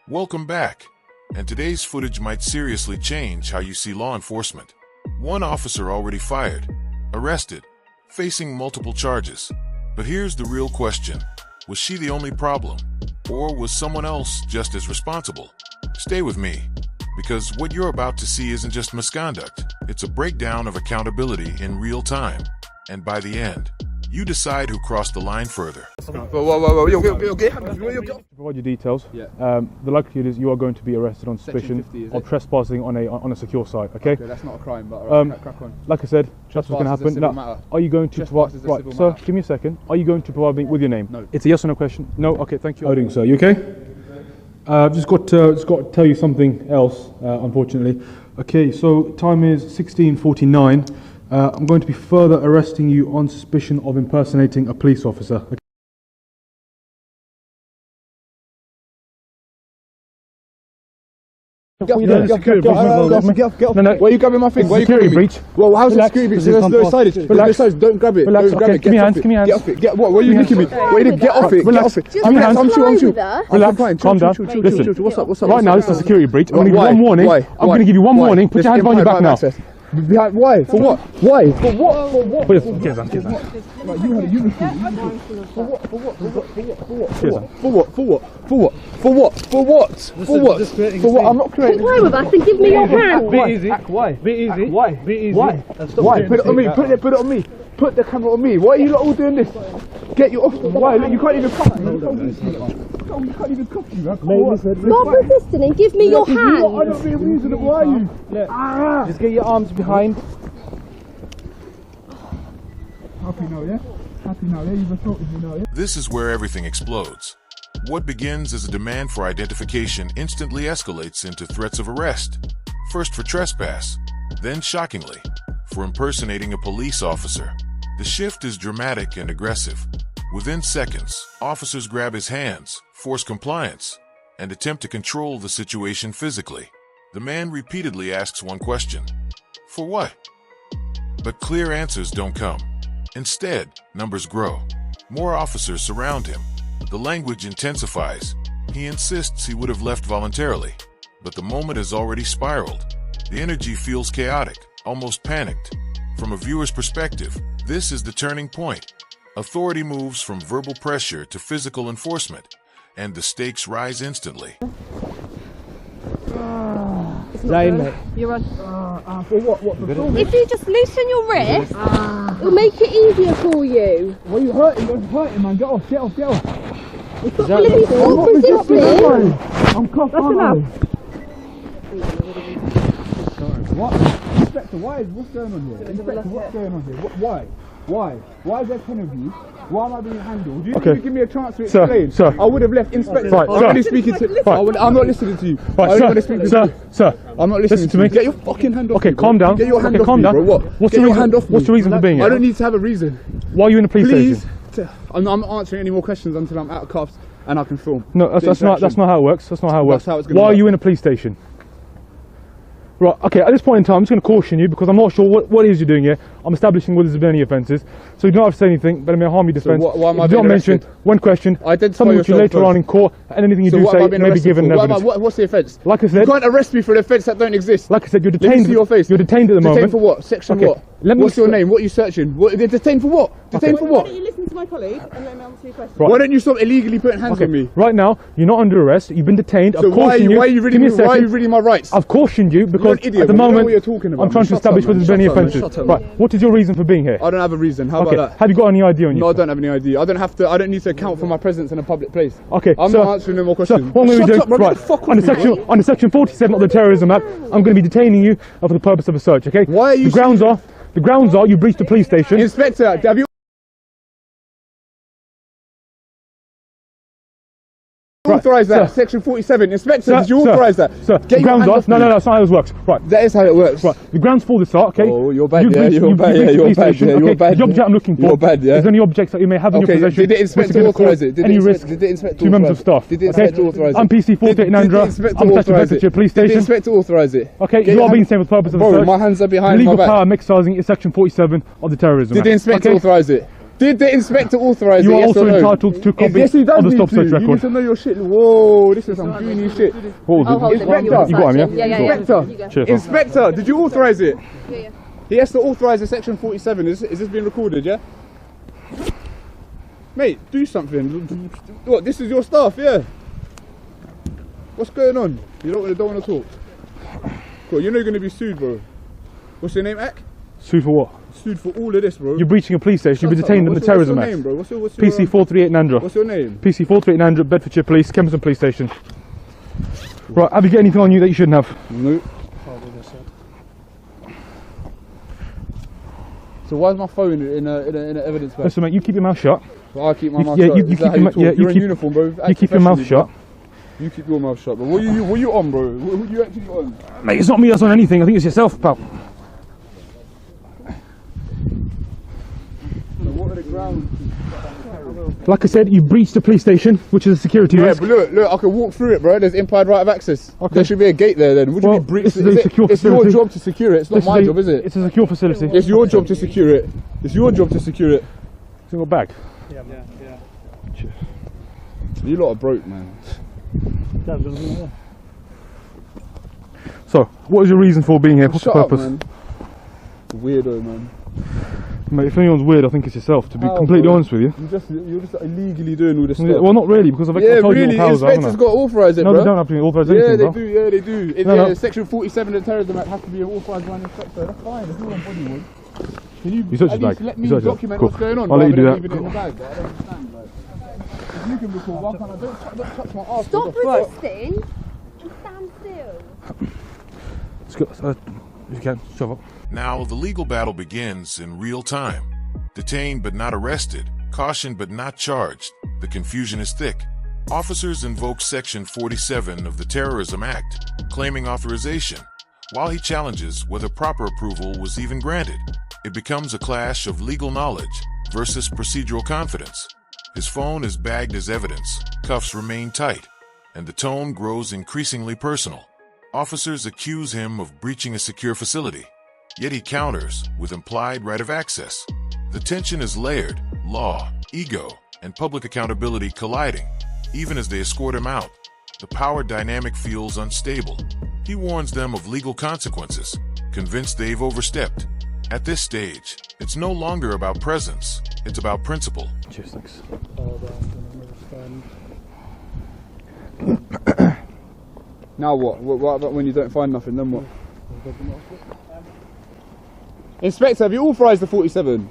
Welcome back, and today's footage might seriously change how you see law enforcement. One officer already fired, arrested, facing multiple charges. But here's the real question. Was she the only problem? Or was someone else just as responsible? Stay with me, because what you're about to see isn't just misconduct. It's a breakdown of accountability in real time. And by the end, you decide who crossed the line further. Provide your details. Yeah. The likelihood is you are going to be arrested on suspicion 50, of trespassing on a secure site. Okay. Okay, that's not a crime, but alright, crack on. Like I said, that's what's going to happen. Trespass is a civil Now, matter. are you going to Trespass is a right, civil sir? matter. Give me a second. Are you going to provide me with your name? No. It's a yes or no question. No. Okay. Thank you. Loading, sir. You okay? I've just got to tell you something else. Unfortunately. Okay. So time is 16:49. I'm going to be further arresting you on suspicion of impersonating a police officer. Okay. Get off. Why are you grabbing my thing? Why are you grabbing me? Breach. Well, how's it Relax. security breach? There's There's no no sides. There's no Relax. sides. Don't grab it. Relax. Don't grab Okay, it. give me Get hands, off give me it. hands. Get off it. Get what? Why are you nicking me? Why you get off it? Get Relax. off it. Give me hands. I'm chill. Relax. Fine. Calm down. Chill. Listen. What's up? Right now, this is a security breach. I'm going to give you Why? one warning. Why? I'm going to give you one warning. Put your hands behind your back now. Behind, why? For what? Why? For what? For what? Put it. Cheers, man. Cheers, man. Like, you had a uniform. For what? For what? For what? For what? For what? For what? For what? For what? For what? For what? For what? I'm not creating. Comply with us and give me your hand. Be easy. Why? Be easy. Why? Be easy. Why? Why? Put it on me. Put it on me. Put the camera on me. Why are you lot all doing this? Get you off. Why? Look, you can't even cuff me. You can't even cuff you. Stop resisting and give me your You hand. lot are not being reasonable, are you? Just get your arms behind. Happy now, yeah? Happy now, yeah? You've assaulted me now, yeah? This is where everything explodes. What begins as a demand for identification instantly escalates into threats of arrest. First for trespass, then shockingly, for impersonating a police officer. The shift is dramatic and aggressive. Within seconds, officers grab his hands, force compliance, and attempt to control the situation physically. The man repeatedly asks one question: for what? But clear answers don't come. Instead, numbers grow. More officers surround him. The language intensifies. He insists he would have left voluntarily, but the moment has already spiraled. The energy feels chaotic, almost panicked. From a viewer's perspective, this is the turning point. Authority moves from verbal pressure to physical enforcement, and the stakes rise instantly. Mate. You're on. For what? What? For filming? If you just loosen your wrist, it'll make it easier for you. Why are you hurting? You're hurting, man. Get off, get off, get off. Well, if you stop resisting, I'm cuffed. that's enough. What? Inspector, what's going on here? Inspector, what's going on here? Why? Why is there 10 of you? Why am I being handled? You didn't even give me a chance to explain. Sir. I would have left Inspector. Right, I'm only speaking to. I'm not listening to you. Right, I only want to speak to you. Sir. I'm not listening Listen to to you. me. Get your fucking hand off Okay, me, bro. calm down. Get your hand Okay, off calm me, down. bro. What? What's Get the your reason? hand off me. What's the reason for being here? I don't need to have a reason. Why are you in the police Please. station? I'm not answering any more questions until I'm out of cuffs and I can film. No, that's not how it works. That's not how it works. That's how it's gonna Why are work. you in a police station? Right, okay, at this point in time, I'm just going to caution you because I'm not sure what it is you're doing here. I'm establishing whether there's been any offences. So you don't have to say anything, but it may harm your defence. why am I If you being don't mention arrested? one question, Identify something which you yourself later on first. in court, and anything you So do what say have I been may be arrested given for? evidence. What's the offence? Like I You said, can't arrest me for an offence that don't exist. like I said, you're Let me detained. see your face. You're detained at the moment. Detained for what? Section Okay, what? let me What's your expl- name? What are you searching? What, they're detained for what? Detained for what? Why don't you listen to my colleague and let me answer your question? Right. Why don't you stop illegally putting hands on me? Right now, you're not under arrest. You've been detained. So I've cautioned you. why are you Give me a reading? Why are second. you reading my rights? I've cautioned you because You're an idiot, at the man. You know moment what you're talking about, I'm trying man. to Shut establish up, whether man. there's been any Shut up, man. offences. Shut up, Right, man. what is your reason for being here? I don't have a reason. How Okay, about that? have you got any ID on you? No, I don't have any idea. I don't have to. I don't need to account for my presence in a public place. Okay, I'm so, not answering no more So questions. what I'm going to Shut do, up, bro. Get right, the fuck off under me, section bro. under section 47 of the Terrorism Act, I'm going to be detaining you for the purpose of a search. Okay? Why are you The grounds are you breached the police station. Inspector, have you authorised that? Sir. Section 47. Inspector, Sir, did you sir, authorise that? Sir, Get the your grounds hand are off no, me. no, that's not how this works. Right. That is how it works. Right, the grounds for this are, okay? Oh, you're bad, You yeah, breached- you're you bad, breached yeah, the you're police bad, station, yeah, you're okay? bad, The object I'm looking for you're bad, yeah. is any objects that you may have in your Okay, possession. did the inspector which are gonna authorise cause it? Did any the risk inspector to members of authorise staff. it? Did the Okay? inspector authorise it? I'm PC 48 Did the Nandra. inspector I'm attached to authorise Bedfordshire it? Police Did the Station. inspector authorise it? Okay, Get you your are being hand- sent for the purpose of Bro, the search. my hands are behind my Legal back. power I'm exercising is section 47 of the Terrorism Did Act. the inspector Okay? authorise it? Did the inspector authorise it? You are yes also or no? entitled to copies Yes, he does of the need stop to. search You need record. to know your shit. Whoa, this is some Junie shit. What was it? Inspector. You got him, yeah? Yeah. Inspector. Cheers. Inspector, did you authorise it? Yeah. He has to authorise the section 47. Is this being recorded, yeah? Mate, do something. What, this is your stuff, yeah? What's going on? You don't want to talk? Cool, you know you're going to be sued, bro. What's your name, Ak? Sued for what? Sued for all of this, bro. You're breaching a police station. You've been detained under the Terrorism Act. What's your name, bro? What's your PC 438 Nandra. What's your name? PC 438 Nandra, Bedfordshire Police, Kempston Police Station. Right, have you got anything on you that you shouldn't have? Nope. So why is my phone in a evidence bag? Listen, mate, you keep your mouth shut. Well, I keep my mouth Yeah, shut. you Is that keep how your talk? yeah, You're you in uniform, bro. You keep your mouth shut. You keep your mouth shut, bro. What are you on, bro? What are you actually on? Mate, it's not me that's on anything. I think it's yourself, pal. What are the grounds? Like I said, you breached the police station, which is a security Yeah, risk. but look, I can walk through it, bro. There's implied right of access. Okay. There should be a gate there then. Would you Well, be breached? this is a secure It's your facility. job to secure it. It's not my job, is it? It's a secure facility. It's your job to secure it. It's your job to secure it. Single bag. Yeah. Cheers. You lot are broke, man. So, what is your reason for being here? What's the Shut up, purpose? man. Weirdo, man. Mate, if anyone's weird, I think it's yourself, to be How, completely bro? honest with you. You're just illegally doing all this stuff. Well, not really, because I've Yeah, told really. you what powers I have, Inspectors haven't got to authorise it, I? No, bro. they don't have to authorise Yeah, anything, they bro. do. Yeah, they do. If No. Section 47 of the Terrorism Act has to be authorised by an inspector. That's fine. It's not on body wood. Can you You search at his least bag. let You me search it. document Cool. what's going on? I'll let you rather do than that. leaving it in the bag. I don't understand. Like, if you can record, why can't I? Don't touch my arse. Stop what the fuck? resisting and stand still. Let's go. If you can, shove up. Now the legal battle begins in real time. Detained but not arrested, cautioned but not charged. The confusion is thick. Officers invoke Section 47 of the Terrorism Act, claiming authorization, while he challenges whether proper approval was even granted. It becomes a clash of legal knowledge versus procedural confidence. His phone is bagged as evidence, cuffs remain tight, and the tone grows increasingly personal. Officers accuse him of breaching a secure facility, yet he counters with implied right of access. The tension is layered, law, ego, and public accountability colliding. Even as they escort him out, the power dynamic feels unstable. He warns them of legal consequences, convinced they've overstepped. At this stage, it's no longer about presence, it's about principle. Cheers, thanks. Now what? What about when you don't find nothing? Then what? Inspector, have you authorised the 47?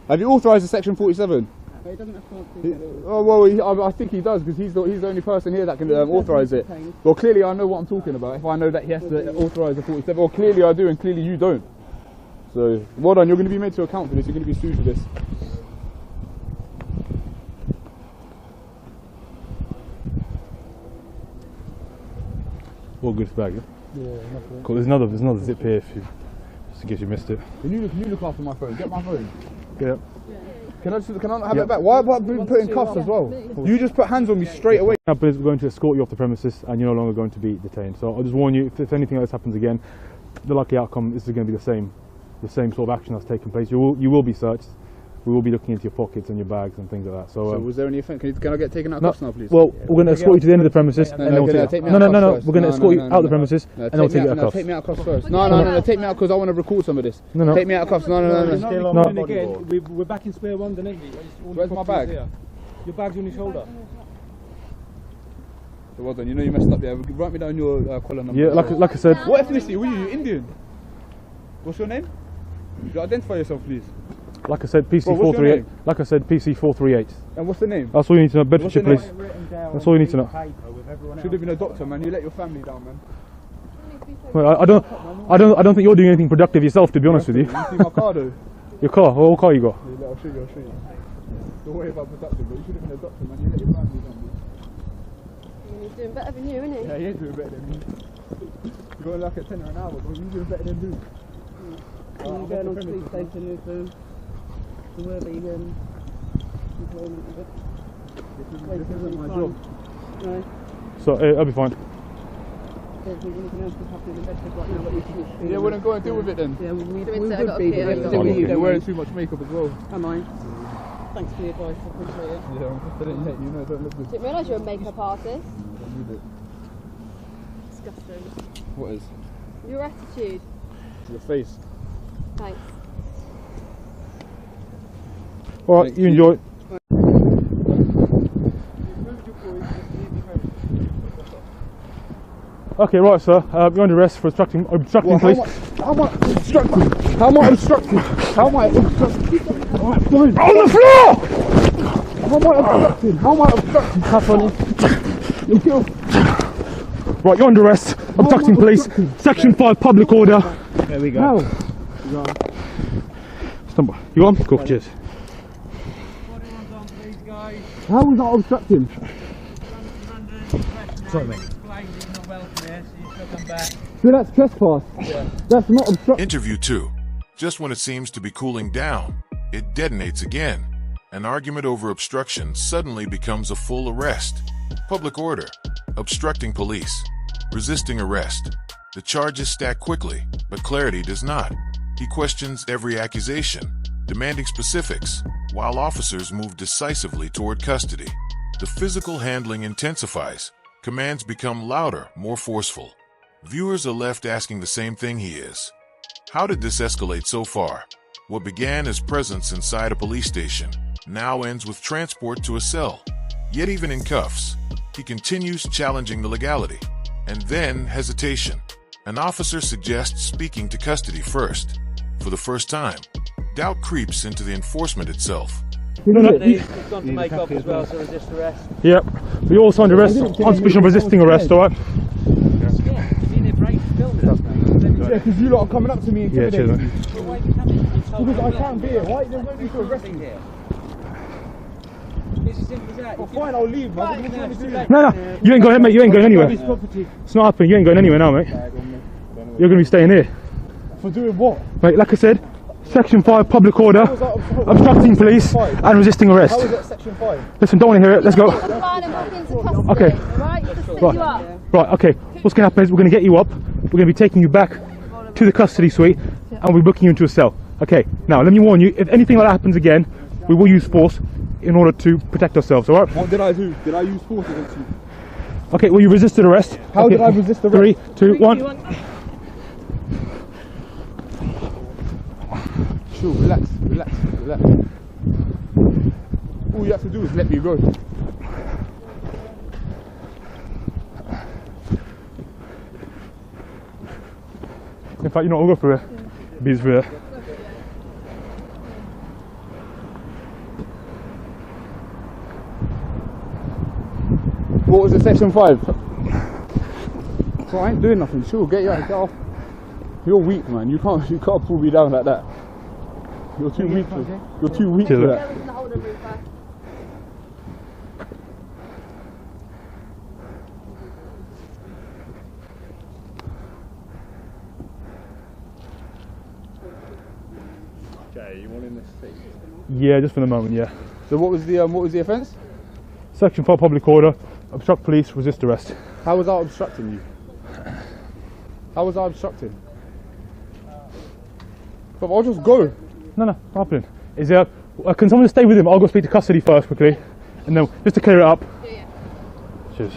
Have you authorised the Section 47? He doesn't have to. Oh well, I think he does because he's the only person here that can authorise it. Well, clearly I know what I'm talking about. If I know that he has to authorise the 47, well, clearly I do, and clearly you don't. So, well done. You're going to be made to account for this. You're going to be sued for this. All good bag, yeah? Cool. There's another zip here if you, just in case you missed it. Can you look after my phone? Get my phone. Yeah. Can I not have it back? Why about putting cuffs as well? You just put hands on me straight away. Now, we're going to escort you off the premises and you're no longer going to be detained. So I'll just warn you, if anything else happens again, the likely outcome is going to be the same sort of action that's taken place. You will be searched. We will be looking into your pockets and your bags and things like that. So, So was there any offence? Can I get taken out of cuffs now, please? well, we're going to escort you to the end of the premises and then we'll take you. No. We're going to escort you out of the premises and then we'll take you out of cuffs. Take me out of cuffs first. No. Take me out because I want to record some of this. No. Take me out of cuffs. No. No. Again, we're back in square one, then, ain't we? Where's my bag? Here. Your bag's on your shoulder. So well done. You know you messed up there. Write me down your collar number. Yeah, like I said. What ethnicity were you? Indian? What's your name? You identify yourself, please. Like I said, PC Bro, what's your 438. name? Like I said, PC 438. And what's the name? That's all you need to know. Bedfordshire What's Police. your That's all you need to know. Should have been a doctor, man. You let your family down, man. Well, I don't think you're doing anything productive yourself, to be honest with you. You see my car though? Your car, what car you got? Yeah, I'll show you. Don't worry about productive, but you should have been a doctor, man. You let your family down, man. He's doing better than you, isn't he? Yeah, he ain't doing better than me. You're going like a tenner an hour, bro. You're doing better than me. You're going on to the police station with whoever you employment of it. This isn't my job. No. So, I'll be fine. don't think anything else is happening in Bedford right now. But we can Yeah, well then go and deal with it then. Yeah, we Doing would so, I got be. a But PO. They're wearing too much makeup as well. Am I? Thanks for the advice. I appreciate it. Yeah, I'm confident yet, you know, don't look good. Didn't realise you're a makeup artist. Disgusting. What is? Your attitude. Your face. Thanks. Alright, you enjoy. Okay, right, sir. You're under arrest for obstructing police. How am I obstructing? How am I obstructing? How am I obstructing? Alright, fine. On the floor! How am I obstructing? How am I obstructing? Have fun. Right, you're under arrest. Obstructing police. Section 5, public order. There we go. How? Stand by. You on? Cool, cheers. How was I obstructing? Sorry, mate. So that's trespass. Yeah. That's not obstruction. Interview 2. Just when it seems to be cooling down, it detonates again. An argument over obstruction suddenly becomes a full arrest. Public order. Obstructing police. Resisting arrest. The charges stack quickly, but clarity does not. He questions every accusation, demanding specifics, while officers move decisively toward custody. The physical handling intensifies. Commands become louder, more forceful. Viewers are left asking the same thing he is. How did this escalate so far? What began as presence inside a police station now ends with transport to a cell. Yet even in cuffs, he continues challenging the legality. And then hesitation. An officer suggests speaking to custody first. For the first time, doubt creeps into the enforcement itself. He's gone to make up as well, so resist arrest. Yep. You're also under arrest on suspicion of resisting arrest, alright? Yeah, he's in there break filming us, mate. Yeah, because you lot are coming up to me and Yeah, cheers, mate. Why are you coming? Because I can't be here. Why? There's no need to arrest me. Here. It's as simple as that. Well, fine, I'll leave, man. What do you want me to do? No, you ain't going, mate. You ain't going anywhere. It's not happening. You ain't going anywhere now, mate. You're going to be staying here. For doing what? Mate, like I said, Section 5, public order, obstructing police and resisting arrest. How is that Section 5? Listen, don't want to hear it. Let's go. Okay. Okay. Right, you sit Right. you up. Right, okay. What's going to happen is we're going to get you up. We're going to be taking you back to the custody suite and we're booking you into a cell. Okay, now let me warn you, if anything like that happens again, we will use force in order to protect ourselves, alright? What did I do? Did I use force against you? Okay, well you resisted arrest. How Okay. did I resist arrest? 3, 2, 1. Chill, relax, relax, relax. All you have to do is let me go. In fact, you know, I'll go for it. Bees for it. What was it, Section 5? So I ain't doing nothing. Chill, get off. You're weak, man. You can't pull me down like that. You're too weak for that. Okay, you want in this seat? Yeah, just for the moment, yeah. So what was the offence? Section 4, public order, obstruct police, resist arrest. How was I obstructing you? How was I obstructing? But I'll just go. No, not happening. Is there? Can someone stay with him? I'll go speak to custody first quickly, and then just to clear it up. Yeah. Cheers.